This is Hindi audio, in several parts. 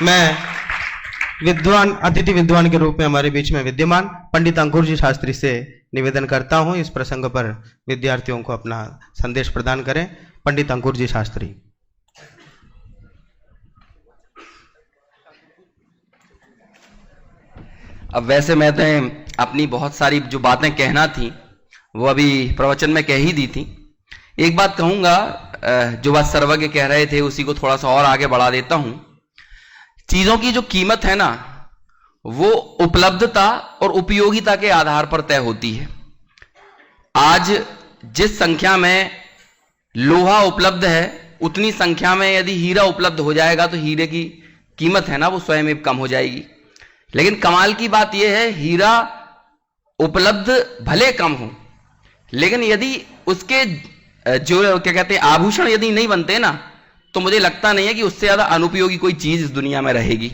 मैं अतिथि विद्वान के रूप में हमारे बीच में विद्यमान पंडित अंकुर जी शास्त्री से निवेदन करता हूं, इस प्रसंग पर विद्यार्थियों को अपना संदेश प्रदान करें। पंडित अंकुर जी शास्त्री। अब वैसे मैं तो अपनी बहुत सारी जो बातें कहना थी वो अभी प्रवचन में कह ही दी थी। एक बात कहूंगा, जो बात सर्वज्ञ कह रहे थे उसी को थोड़ा सा और आगे बढ़ा देता हूं। चीजों की जो कीमत है ना, वो उपलब्धता और उपयोगिता के आधार पर तय होती है। आज जिस संख्या में लोहा उपलब्ध है, उतनी संख्या में यदि हीरा उपलब्ध हो जाएगा तो हीरे की कीमत है ना, वो स्वयं ही कम हो जाएगी। लेकिन कमाल की बात यह है, हीरा उपलब्ध भले कम हो, लेकिन यदि उसके जो क्या कहते हैं आभूषण यदि नहीं बनते ना, तो मुझे लगता नहीं है कि उससे ज्यादा अनुपयोगी कोई चीज इस दुनिया में रहेगी।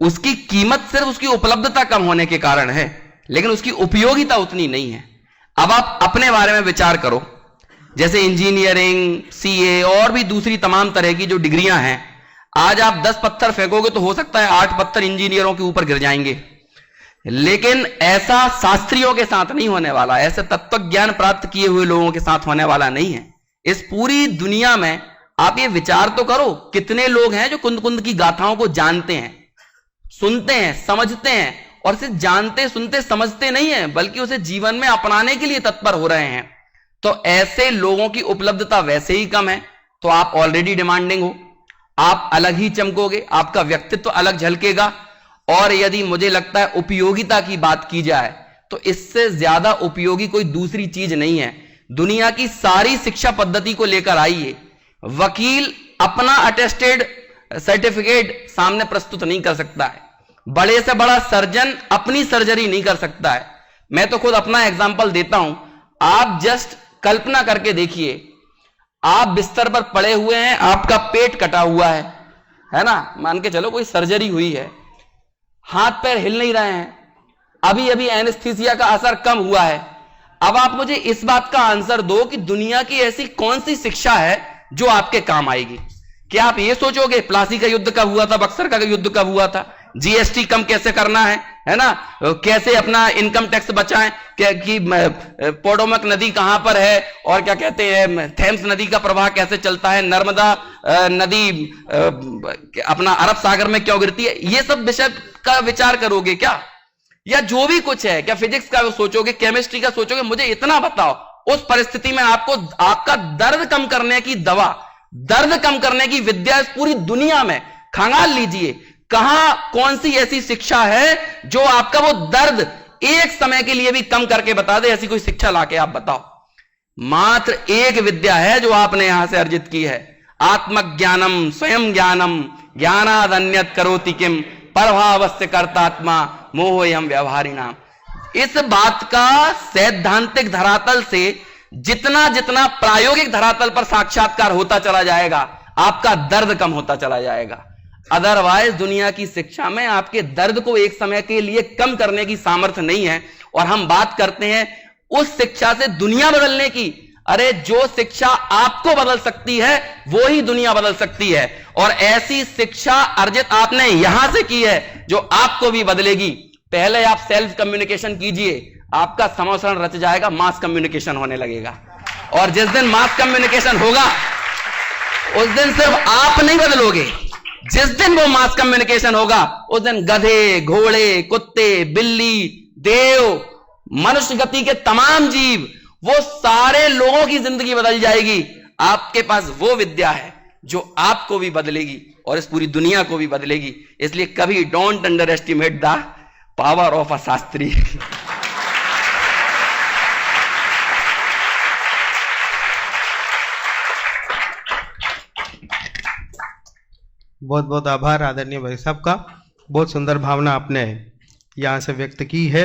उसकी कीमत सिर्फ उसकी उपलब्धता कम होने के कारण है, लेकिन उसकी उपयोगिता उतनी नहीं है। अब आप अपने बारे में विचार करो, जैसे इंजीनियरिंग, सीए और भी दूसरी तमाम तरह की जो डिग्रियां हैं, आज आप 10 पत्थर फेंकोगे तो हो सकता है 8 पत्थर इंजीनियरों के ऊपर गिर जाएंगे। लेकिन ऐसा शास्त्रियों के साथ नहीं होने वाला, ऐसे तत्व ज्ञान प्राप्त किए हुए लोगों के साथ होने वाला नहीं है। इस पूरी दुनिया में आप ये विचार तो करो, कितने लोग हैं जो कुंद कुंद की गाथाओं को जानते हैं, सुनते हैं, समझते हैं, और सिर्फ जानते सुनते समझते नहीं है, बल्कि उसे जीवन में अपनाने के लिए तत्पर हो रहे हैं। तो ऐसे लोगों की उपलब्धता वैसे ही कम है, तो आप ऑलरेडी डिमांडिंग हो, आप अलग ही चमकोगे, आपका व्यक्तित्व अलग झलकेगा। और यदि मुझे लगता है उपयोगिता की बात की जाए तो इससे ज्यादा उपयोगी कोई दूसरी चीज नहीं है। दुनिया की सारी शिक्षा पद्धति को लेकर आइए, वकील अपना अटेस्टेड सर्टिफिकेट सामने प्रस्तुत नहीं कर सकता है, बड़े से बड़ा सर्जन अपनी सर्जरी नहीं कर सकता है। मैं तो खुद अपना एग्जांपल देता हूं। आप जस्ट कल्पना करके देखिए, आप बिस्तर पर पड़े हुए हैं, आपका पेट कटा हुआ है ना, मान के चलो कोई सर्जरी हुई है, हाथ पैर हिल नहीं रहे हैं, अभी अभी एनेस्थीसिया का असर कम हुआ है। अब आप मुझे इस बात का आंसर दो कि दुनिया की ऐसी कौन सी शिक्षा है जो आपके काम आएगी? क्या आप ये सोचोगे प्लासी का युद्ध कब हुआ था, बक्सर का युद्ध कब हुआ था, जीएसटी कम कैसे करना है ना, कैसे अपना इनकम टैक्स बचाएं, क्या कि पोडोमक नदी कहां पर है, और क्या कहते हैं थेम्स नदी का प्रवाह कैसे चलता है, नर्मदा नदी अपना अरब सागर में क्यों गिरती है, ये सब विषय का विचार करोगे क्या? या जो भी कुछ है, क्या फिजिक्स का सोचोगे, केमिस्ट्री का सोचोगे? मुझे इतना बताओ, उस परिस्थिति में आपको आपका दर्द कम करने की दवा, दर्द कम करने की विद्या इस पूरी दुनिया में खंगाल लीजिए, कहां कौन सी ऐसी शिक्षा है जो आपका वो दर्द एक समय के लिए भी कम करके बता दे? ऐसी कोई शिक्षा लाके आप बताओ। मात्र एक विद्या है जो आपने यहां से अर्जित की है, आत्मज्ञानम स्वयं ज्ञानम ज्ञानाद अन्यत करोति किम परभावस्य कर्तात्मा मोहयम व्यवहारिणाम। इस बात का सैद्धांतिक धरातल से जितना जितना प्रायोगिक धरातल पर साक्षात्कार होता चला जाएगा, आपका दर्द कम होता चला जाएगा। अदरवाइज दुनिया की शिक्षा में आपके दर्द को एक समय के लिए कम करने की सामर्थ्य नहीं है। और हम बात करते हैं उस शिक्षा से दुनिया बदलने की। अरे जो शिक्षा आपको बदल सकती है वो ही दुनिया बदल सकती है, और ऐसी शिक्षा अर्जित आपने यहां से की है जो आपको भी बदलेगी। पहले आप सेल्फ कम्युनिकेशन कीजिए, आपका समोसरण रच जाएगा, मास कम्युनिकेशन होने लगेगा। और जिस दिन मास कम्युनिकेशन होगा उस दिन सिर्फ आप नहीं बदलोगे, जिस दिन वो मास कम्युनिकेशन होगा उस दिन गधे, घोड़े, कुत्ते, बिल्ली, देव, मनुष्य गति के तमाम जीव, वो सारे लोगों की जिंदगी बदल जाएगी। आपके पास वो विद्या है जो आपको भी बदलेगी और इस पूरी दुनिया को भी बदलेगी। इसलिए कभी don't under estimate the power of a Shastri. बहुत बहुत आभार आदरणीय भाई साहब का, बहुत सुंदर भावना आपने यहां से व्यक्त की है।